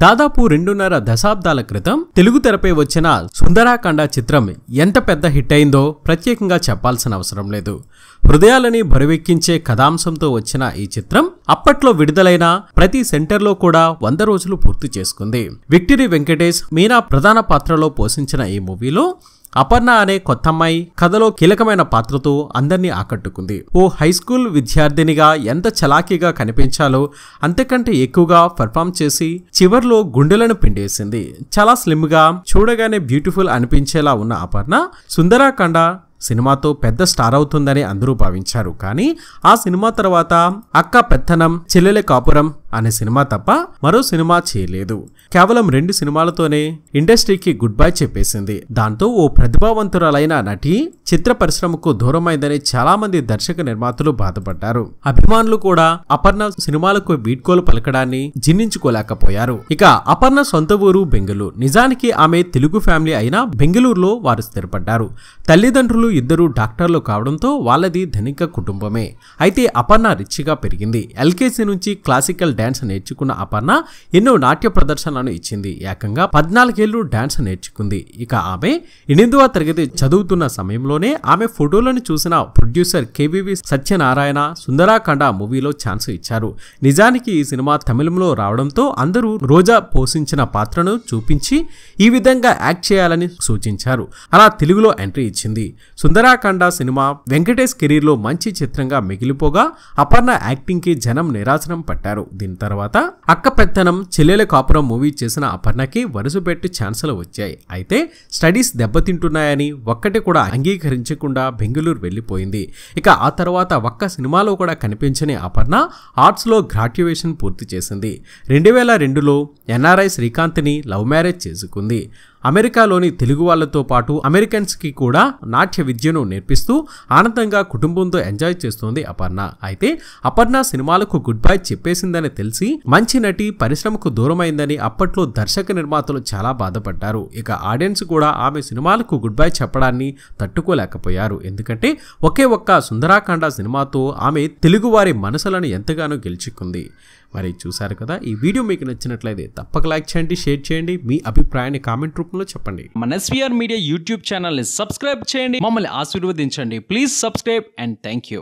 దాదాపు 2.5 దశాబ్దాల క్రితం తెలుగు తెరపై వచ్చిన సుందరాకాండ చిత్రం ఎంత పెద్ద హిట్ అయిందో ప్రత్యేకంగా చెప్పాల్సిన అవసరం లేదు. హృదయాలని బరువెక్కించే కథాంశంతో వచ్చిన ఈ చిత్రం అప్పట్లో విడుదలైన ప్రతి సెంటర్లో కూడా 100 రోజులు పూర్తి చేసుకుంది. విక్టరీ వెంకటేష్, మీనా ప్రధాన పాత్రలో పోషించిన ఈ మూవీలో అపర్ణ అనే కొత్తమ్మాయి కథలో కీలకమైన పాత్రతో అందర్నీ ఆకట్టుకుంది. ఓ హై స్కూల్ విద్యార్థినిగా ఎంత చలాకీగా కనిపించాలో అంతకంటే ఎక్కువగా పర్ఫామ్ చేసి చివర్లో గుండెలను పిండేసింది. చాలా స్లిమ్ గా, చూడగానే బ్యూటిఫుల్ అనిపించేలా ఉన్న అపర్ణ సుందరాకాండ సినిమాతో పెద్ద స్టార్ అవుతుందని అందరూ భావించారు. కానీ ఆ సినిమా తర్వాత అక్క పెత్తనం, చెల్లెలే కాపురం అనే సినిమా తప్ప మరో సినిమా చేయలేదు. కేవలం 2 సినిమాలతోనే ఇండస్ట్రీకి గుడ్ బై చెప్పేసింది. దాంతో ఓ ప్రతిభావంతురాలైన నటి చిత్ర పరిశ్రమకు దూరమైందని చాలా మంది దర్శక నిర్మాతలు బాధపడ్డారు. అభిమానులు కూడా అపర్ణ సినిమాలకు వీడ్కోలు పలకడాన్ని జీర్ణించుకోలేకపోయారు. ఇక అపర్ణ సొంత ఊరు బెంగళూరు. నిజానికి ఆమె తెలుగు ఫ్యామిలీ అయినా బెంగళూరులో వారు స్థిరపడ్డారు. తల్లిదండ్రులు ఇద్దరు డాక్టర్లు కావడంతో వాళ్ళది ధనిక కుటుంబమే. అయితే అపర్ణ రిచ్గా పెరిగింది. ఎల్కేజీ నుంచి క్లాసికల్ డాన్స్ నేర్చుకున్న అపర్ణ ఎన్నో నాట్య ప్రదర్శనలను ఇచ్చింది. ఏకంగా 14 ఏళ్లు డాన్స్ నేర్చుకుంది. ఇక ఆమె 8వ తరగతి చదువుతున్న సమయంలోనే ఆమె ఫోటోలను చూసిన ప్రొడ్యూసర్ కేవీవి సత్యనారాయణ సుందరాకాండ మూవీలో ఛాన్స్ ఇచ్చారు. నిజానికి ఈ సినిమా తమిళంలో రావడంతో అందరూ రోజా పోషించిన పాత్రను చూపించి ఈ విధంగా యాక్ట్ చేయాలని సూచించారు. అలా తెలుగులో ఎంట్రీ ఇచ్చింది. సుందరాకాండ సినిమా వెంకటేష్ కెరీర్ లో మంచి చిత్రంగా మిగిలిపోగా అపర్ణ యాక్టింగ్ కి జనం నిరాశనం పట్టారు. దీని తర్వాత అక్క పెత్తనం, చెల్లెల కాపురం మూవీ చేసిన అపర్ణకి వరుసపెట్టి ఛాన్సులు వచ్చాయి. అయితే స్టడీస్ దెబ్బతింటున్నాయని ఒక్కటి కూడా అంగీకరించకుండా బెంగళూరు వెళ్లిపోయింది. ఇక ఆ తర్వాత ఒక్క సినిమాలో కూడా కనిపించని అపర్ణ ఆర్ట్స్ లో గ్రాడ్యుయేషన్ పూర్తి చేసింది. 2002లో ఎన్ఆర్ఐ శ్రీకాంత్ని లవ్ మ్యారేజ్ చేసుకుంది. అమెరికాలోని తెలుగు వాళ్లతో పాటు అమెరికన్స్ కి కూడా నాట్య విద్యను నేర్పిస్తూ ఆనందంగా కుటుంబంతో ఎంజాయ్ చేస్తోంది అపర్ణ. అయితే అపర్ణ సినిమాలకు గుడ్ బై చెప్పేసిందని తెలిసి మంచి నటి పరిశ్రమకు దూరమైందని అప్పట్లో దర్శక నిర్మాతలు చాలా బాధపడ్డారు. ఇక ఆడియన్స్ కూడా ఆమె సినిమాలకు గుడ్ బై చెప్పడాన్ని తట్టుకోలేకపోయారు. ఎందుకంటే ఒకే ఒక్క సుందరాకాండ సినిమాతో ఆమె తెలుగువారి మనసులను ఎంతగానో గెలుచుకుంది. మరి చూసారు కదా, ఈ వీడియో మీకు నచ్చినట్లయితే తప్పక లైక్ చేయండి, షేర్ చేయండి, మీ అభిప్రాయాన్ని కామెంట్ రూపంలో చెప్పండి. మన ఎస్వీఆర్ మీడియా యూట్యూబ్ ఛానల్ని సబ్స్క్రైబ్ చేయండి, మమ్మల్ని ఆశీర్వదించండి. Please subscribe and thank you.